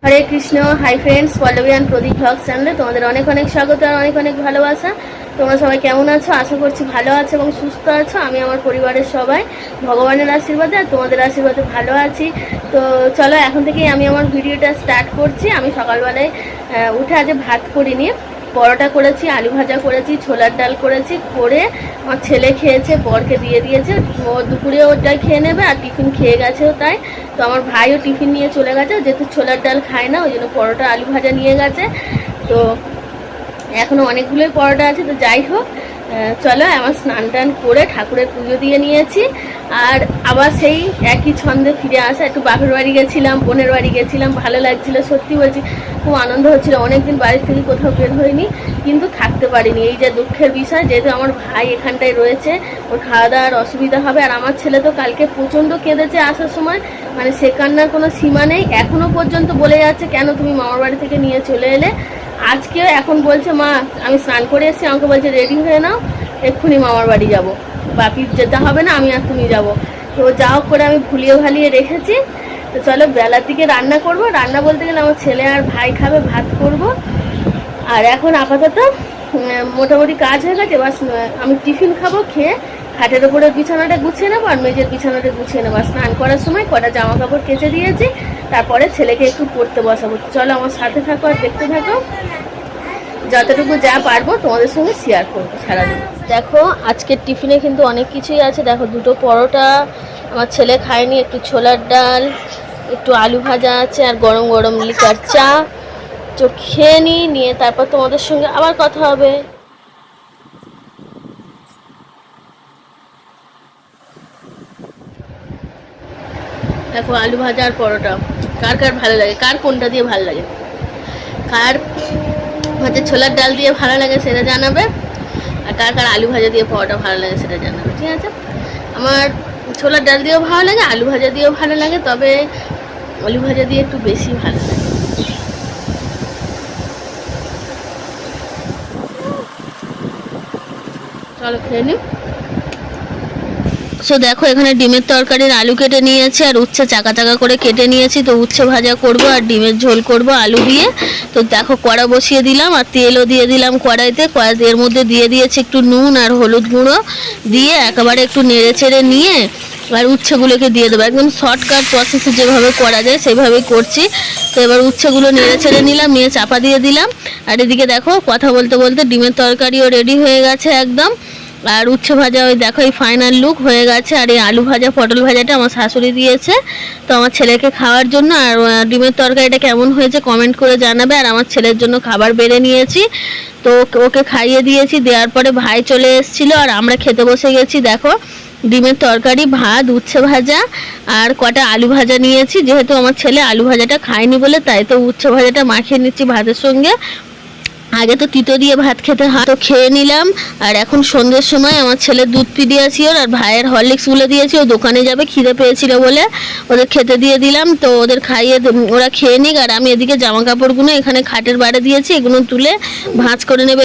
Hare Krishna. Hi friends, Pallavi and Pradeep blog চ্যানেলে তোমাদের অনেক অনেক স্বাগত আর অনেক অনেক ভালোবাসা। তোমরা সবাই কেমন আছো? আশা করছি ভালো আছো এবং সুস্থ আছো। আমি আমার পরিবারের সবাই ভগবানের আশীর্বাদে আর তোমাদের আশীর্বাদে ভালো আছি। তো চলো এখন থেকেই আমি আমার ভিডিওটা স্টার্ট করছি। আমি সকালবেলায় উঠে আজ ভাত করিনি, পরোটা করেছি, আলু ভাজা করেছি, ছোলার ডাল করেছি, করে আমার ছেলে খেয়েছে, বরকে দিয়ে দিয়েছে। ও দুপুরে ওটাই খেয়ে নেবে আর টিফিন খেয়ে গেছেও তাই। তো আমার ভাইও টিফিন নিয়ে চলে গেছে, যেহেতু ছোলার ডাল খায় না ওই জন্য পরোটা আলু ভাজা নিয়ে গেছে। তো এখনও অনেকগুলোই পরোটা আছে। তো যাই হোক, চলো আমার স্নান টান করে ঠাকুরের পুজো দিয়ে নিয়েছি। আর আবার সেই একই ছন্দে ফিরে আসা। একটু বাপের বাড়ি গেছিলাম, বোনের বাড়ি গেছিলাম, ভালো লাগছিলো, সত্যি বলছি খুব আনন্দ হচ্ছিলো। অনেকদিন বাড়ির থেকে কোথাও বের হয়নি, কিন্তু থাকতে পারিনি। এই যে দুঃখের বিষয়, যেহেতু আমার ভাই এখানটায় রয়েছে, ওর খাওয়া দাওয়ার অসুবিধা হবে। আর আমার ছেলে তো কালকে প্রচণ্ড কেঁদেছে আসার সময়, মানে সে কান্নার কোনো সীমা নেই। এখনও পর্যন্ত বলে যাচ্ছে কেন তুমি মামার বাড়ি থেকে নিয়ে চলে এলে। আজকেও এখন বলছে মা আমি স্নান করে এসেছি, আমাকে বলছে রেডি হয়ে নাও, এক্ষুনি মামার বাড়ি যাব, বাপির যেতে হবে না, আমি আর তুমি যাব। তো যা হোক করে আমি ভুলিয়ে ভালিয়ে রেখেছি। তো চলো বেলার দিকে রান্না করব। রান্না বলতে গেলে আমার ছেলে আর ভাই খাবে, ভাত করব। আর এখন আপাতত মোটামুটি কাজ হয়ে গেছে। বাস আমি টিফিন খাবো, খেয়ে খাটের ওপরে বিছানাটা গুছিয়ে নেবো আর মেঝের বিছানাটা গুছিয়ে নেবো। স্নান করার সময় কটা জামা কাপড় কেচে দিয়েছি, তারপরে ছেলেকে একটু পড়তে বসাবো। চলো আমার সাথে থাকো আর দেখতে থাকো, যতটুকু যা পারবো তোমাদের সঙ্গে শেয়ার করবো সারাদিন। দেখো আজকের টিফিনে কিন্তু অনেক কিছুই আছে। দেখো দুটো পরোটা, আমার ছেলে খায়নি, একটু ছোলার ডাল, একটু আলু ভাজা আছে আর গরম গরম লিকার চা। তো খেয়ে নিয়ে তারপর তোমাদের সঙ্গে আবার কথা হবে। দেখো আলু ভাজা আর পরোটা, কার কার ভালো লাগে, কার কোনটা দিয়ে ভালো লাগে, কার হচ্ছে ছোলার ডাল দিয়ে ভালো লাগে সেটা জানাবে, আর কার কার আলু ভাজা দিয়ে পরোটা ভালো লাগে সেটা জানাবে। ঠিক আছে, আমার ছোলার ডাল দিয়েও ভালো লাগে, আলু ভাজা দিয়েও ভালো লাগে, তবে আলু ভাজা দিয়ে একটু বেশি ভালো লাগে। চলো খেয়ে নিই। সো দেখো এখানে ডিমের তরকারির আলু কেটে নিয়েছি আর উচ্ছে চাকা চাকা করে কেটে নিয়েছি। তো উচ্ছে ভাজা করব আর ডিমের ঝোল করব আলু দিয়ে। তো দেখো কড়া বসিয়ে দিলাম আর তেলও দিয়ে দিলাম কড়াইতে। এর মধ্যে দিয়ে দিয়েছি একটু নুন আর হলুদ গুঁড়ো দিয়ে একেবারে একটু নেড়ে চেড়ে নিয়ে আর উচ্ছেগুলোকে দিয়ে দেবো। একদম শর্টকাট প্রসেসে যেভাবে করা যায় সেইভাবেই করছি। তো এবার উচ্ছেগুলো নেড়ে ছেড়ে নিলাম, নিয়ে চাপা দিয়ে দিলাম। আর এদিকে দেখো কথা বলতে বলতে ডিমের তরকারিও রেডি হয়ে গেছে একদম। আর উচ্ছে ভাজা ওই দেখো এই ফাইনাল লুক হয়ে গেছে। আর এই আলু ভাজা পটল ভাজাটা আমার শাশুড়ি দিয়েছে তো আমার ছেলেকে খাওয়ার জন্য। আর ডিমের তরকারিটা কেমন হয়েছে কমেন্ট করে জানাবে। আর আমার ছেলের জন্য খাবার বেড়ে নিয়েছি, তো ওকে খাইয়ে দিয়েছি। দেওয়ার পরে ভাই চলে এসেছিলো আর আমরা খেতে বসে গেছি। দেখো ডিমের তরকারি, ভাত, উচ্ছে ভাজা আর কটা আলু ভাজা নিয়েছি, যেহেতু আমার ছেলে আলু ভাজাটা খায়নি বলে, তাই তো উচ্ছে ভাজাটা মাখিয়ে নিচ্ছি ভাতের সঙ্গে। আগে তো তিতো দিয়ে ভাত খেতে হয়, তো খেয়ে নিলাম। আর এখন সন্ধ্যের সময় আমার ছেলের দুধ পিডিয়াছি আর ভাইয়ের হরলিক্স গুলো দিয়েছি, ও দোকানে যাবে খিদে পেয়েছিল বলে ওদের খেতে দিয়ে দিলাম। তো ওদের খাইয়ে ওরা খেয়ে নিক। আর আমি এদিকে জামা কাপড়গুলো এখানে খাটের বাড়ে দিয়েছি, এগুলো তুলে ভাঁজ করে নেবে।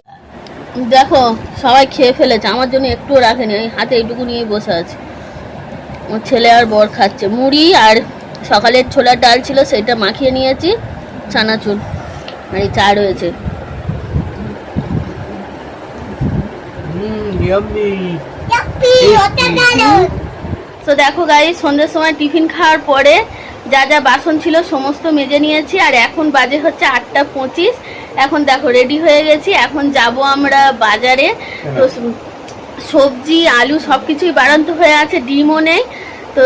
দেখো সবাই খেয়ে ফেলেছে, আমার জন্য একটুও রাখেনি, আমি হাতে এইটুকু নিয়েই বসে আছি। আমার ছেলে আর বর খাচ্ছে মুড়ি, আর সকালের ছোলার ডাল ছিল সেটা মাখিয়ে নিয়েছি, চানাচুর, আর এই চা রয়েছে। তো দেখো গাইস, সন্ধ্যের সময় টিফিন খাওয়ার পরে যা যা বাসন ছিল সমস্ত মেজে নিয়েছি। আর এখন বাজে হচ্ছে 8:25। এখন দেখো রেডি হয়ে গেছি, এখন যাব আমরা বাজারে। তো সবজি আলু সব কিছুই বাড়ন্ত হয়ে আছে, ডিমও নেই। তো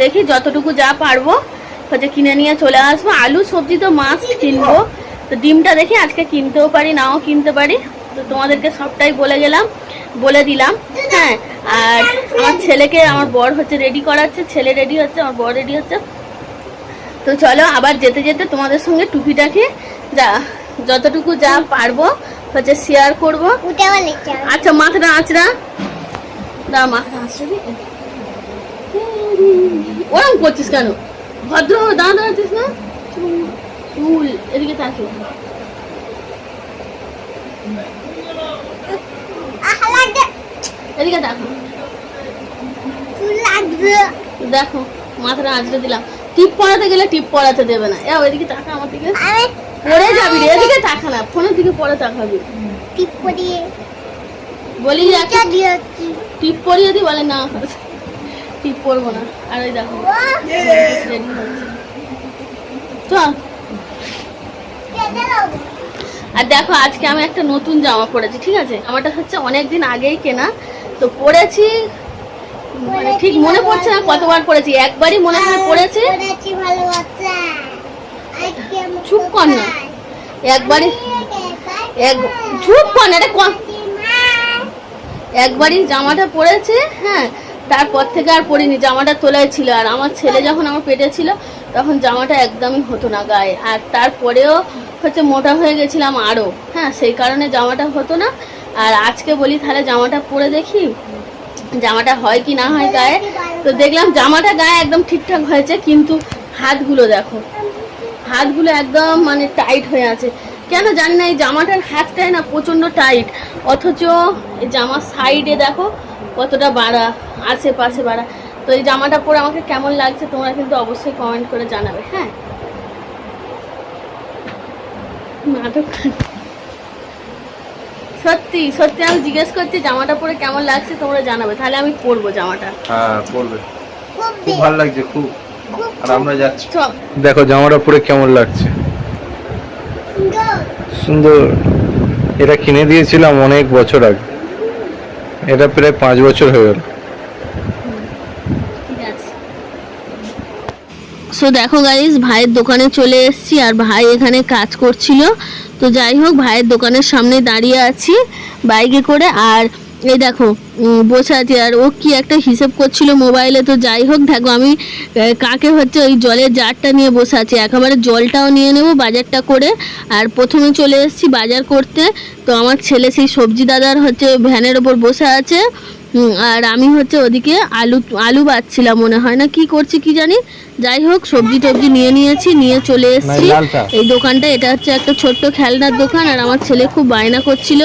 দেখি যতটুকু যা পারবো হচ্ছে কিনে নিয়ে চলে আসবো। আলু সবজি তো মাস্ট কিনবো। তো ডিমটা দেখি আজকে কিনতেও পারি, নাও কিনতে পারি। তো তোমাদেরকে সবটাই বলে দিলাম। হ্যাঁ, আর আমার ছেলেকে আমার বর হচ্ছে রেডি করাচ্ছে, ছেলে রেডি হচ্ছে, আমার বর রেডি হচ্ছে। তো চলো আবার যেতে যেতে তোমাদের সঙ্গে টুকিটাকি যতটুকু যা পারবো হচ্ছে শেয়ার করবো। আচ্ছা মাথাটা আঁচড়া দা, মাথা আঁচড়ি, ওরম করছিস কেন? ভদ্র দাঁড়া আছিস না, চুল এদিকে তাকিয়ে। এদিকে দেখো, দেখো মাথাটা আঁচড়ে দিলাম। টিপ পরাতে গেলে টিপ পরাতে দেবে না। ওইদিকে তাকা আমার দিকে, পড়ে যাবি রে, এদিকে তাকা না, ফোনের দিকে পরে তাকাবি। টিপ পরিয়ে বলি টিপ পরিয়ে দি, বলে না টিপ পরবো না। আর ওই দেখো রেডি হচ্ছে, চল। আর দেখো আজকে আমি একটা নতুন জামা পরেছি, ঠিক আছে? জামাটা হচ্ছে অনেকদিন আগেই কেনা, তো পরেছি, মানে ঠিক মনে পড়ছে না কতবার পরেছি, একবারই মনে হয় পরেছি। চুপ কর না, একবারই চুপ কর না, একবারই জামাটা পরেছে। হ্যাঁ, তারপর থেকে আর পরিনি, জামাটা তোলাই ছিল। আর আমার ছেলে যখন আমার পেটে ছিল তখন জামাটা একদমই হতো না গায়ে, আর তারপরেও হচ্ছে মোটা হয়ে গেছিলাম আরও। হ্যাঁ, সেই কারণে জামাটা হতো না। আর আজকে বলি তাহলে জামাটা পরে দেখি জামাটা হয় কি না হয় গায়ে। তো দেখলাম জামাটা গায়ে একদম ঠিকঠাক হয়েছে, কিন্তু হাতগুলো দেখো, হাতগুলো একদম মানে টাইট হয়ে আছে। কেন জানি না, এই জামাটার হাতটাই না প্রচণ্ড টাইট, অথচ এই জামার সাইডে দেখো কতটা বাড়া, আশেপাশে বাড়া। তো এই জামাটা পরে আমাকে কেমন লাগছে তোমরা কিন্তু অবশ্যই কমেন্ট করে জানাবে। হ্যাঁ, নাটক সত্যি সত্যি আমি জিজ্ঞেস করছি জামাটা পরে কেমন লাগছে তোমরা জানাবে, তাহলে আমি পরবো জামাটা। হ্যাঁ পরবে, খুব ভালো লাগছে খুব। আর আমরা যাচ্ছি, চল। দেখো জামাটা পরে কেমন লাগছে, সুন্দর। এটা কিনে দিয়েছিলাম অনেক বছর আগে, এটা প্রায় 5 বছর হয়ে গেল। সো দেখো গাইস, ভাইয়ের দোকানে চলে এসেছি, আর ভাই এখানে কাজ করছিল। তো যাই হোক, ভাইয়ের দোকানের সামনে দাঁড়িয়ে আছি বাইকে করে, আর এই দেখো বসে আছি, আর ও কি একটা হিসেব করছিল মোবাইলে। তো যাই হোক, দেখো আমি কাকে হচ্ছে ওই জলের জারটা নিয়ে বসে আছি, একেবারে জলটাও নিয়ে নেব বাজারটা করে। আর প্রথমে চলে এসেছি বাজার করতে। তো আমার ছেলে সেই সবজি দাদার হচ্ছে ভ্যানের ওপর বসে আছে, আর আমি হচ্ছে ওদিকে আলু বাছছিলাম মনে হয়, না কি করছি কি জানি। যাই হোক, সবজি টবজি নিয়ে নিয়েছি, নিয়ে চলে এসেছি এই দোকানটা। এটা হচ্ছে একটা ছোট্ট খেলনার দোকান, আর আমার ছেলে খুব বায়না করছিল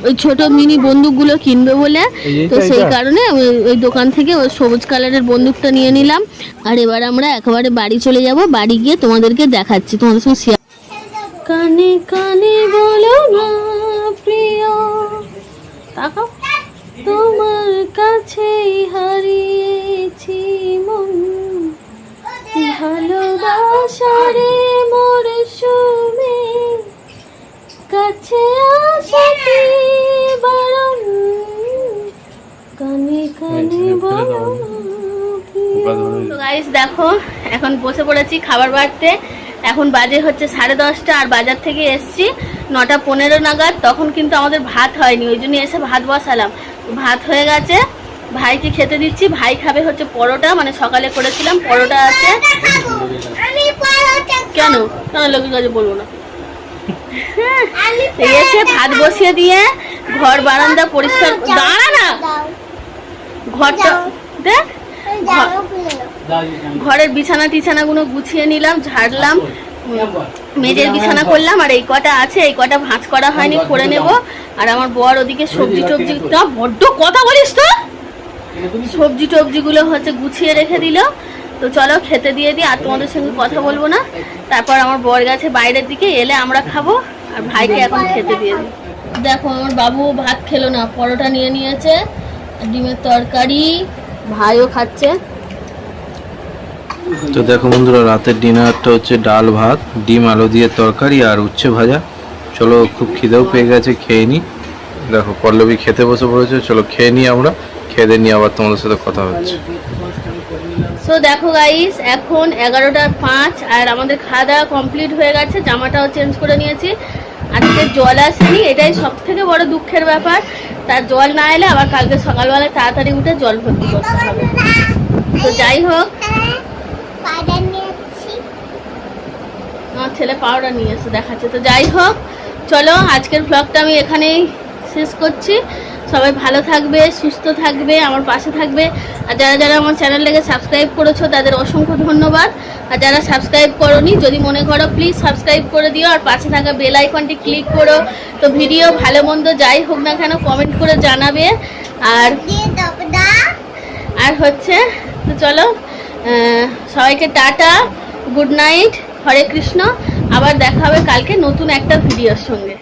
ওই ছোট মিনি বন্দুকগুলো কিনবে বলে। তো সেই কারণে ওই দোকান থেকে ওই সবুজ কালারের বন্দুকটা নিয়ে নিলাম। আর এবার আমরা একেবারে বাড়ি চলে যাব, বাড়ি গিয়ে তোমাদেরকে দেখাচ্ছি, তোমাদের সঙ্গে শেয়ার। কানে কানে বলো না প্রিয়, তাকাও, তোমার কাছেই হারিয়েছি মন, ভালোবাসারে মরশুমে কাছে আসাতে বারণ, কানে কানে বলো। তো গাইস দেখো, এখন বসে পড়েছি খাবার বাড়তে। এখন বাজে হচ্ছে 10:30, আর বাজার থেকে এসছি 9:15 নাগাদ। তখন কিন্তু আমাদের ভাত হয়নি, ওই জন্য এসে ভাত বসালাম। ভাত হয়ে গেছে, ভাইকে খেতে দিচ্ছি। ভাই খাবে হচ্ছে পরোটা, মানে সকালে করেছিলাম পরোটা আছে। কেন কেন লোকের কাছে বলবো না। এসে ভাত বসিয়ে দিয়ে ঘর বারান্দা পরিষ্কার, দাঁড়া না, ঘরটা দেখ, ঘরের বিছানা টিছানাগুলো গুছিয়ে নিলাম, ঝাড়লাম, মেজের বিছানা করলাম। আর এই কটা আছে, এই কটা ভাঁজ করা হয়নি, করে নেব। আর আমার বর ওদিকে সবজি টবজি, বড্ড কথা বলিস তো, সবজি টবজিগুলো হচ্ছে গুছিয়ে রেখে দিল। তো চলো খেতে দিয়ে দিই, আর তোমাদের সঙ্গে কথা বলবো না। তারপর আমার বর গেছে বাইরের দিকে, এলে আমরা খাবো। আর ভাইকে এখন খেতে দিয়ে দিই। দেখো আমার বাবু ভাত খেলো না, পরোটা নিয়ে নিয়েছে, ডিমের তরকারি, ভাইও খাচ্ছে। তো দেখো বন্ধুরা, রাতের ডিনারটা হচ্ছে ডাল ভাত, ডিম আলু দিয়ে তরকারি আর উচ্ছে ভাজা। চলো, খুব খিদেও পেয়ে গেছে, খেয়ে নিই। দেখো পল্লবী খেতে বসে পড়েছে, চলো খেয়ে নিই আমরা, খেয়ে নিয়ে আবার তোমাদের সাথে কথা হচ্ছে। সো দেখো গাইস, এখন 11:05, আর আমাদের খাওয়া দাওয়া কমপ্লিট হয়ে গেছে, জামাটাও চেঞ্জ করে নিয়েছি। আজকে জল আসেনি, এটাই সব থেকে বড় দুঃখের ব্যাপার। তার জল না এলে আবার কালকে সকালবেলায় তাড়াতাড়ি উঠে জল ভর্তি করতে হবে। তো যাই হোক, আমার ছেলে পাউডার নিয়ে এসে দেখাচ্ছে। তো যাই হোক, চলো আজকের ব্লগটা আমি এখানেই শেষ করছি। সবাই ভালো থাকবে, সুস্থ থাকবে, আমার পাশে থাকবে। আর যারা যারা আমার চ্যানেলটাকে সাবস্ক্রাইব করেছো তাদের অসংখ্য ধন্যবাদ। আর যারা সাবস্ক্রাইব করোনি, যদি মনে করো প্লিজ সাবস্ক্রাইব করে দিও, আর পাশে থাকা বেল আইকনটি ক্লিক করো। তো ভিডিও ভালো মন্দ যাই হোক না কেন কমেন্ট করে জানাবে। আর হচ্ছে, তো চলো সবাইকে টাটা, গুড নাইট, হরে কৃষ্ণ। আবার দেখা হবে কালকে নতুন একটা ভিডিওর সঙ্গে।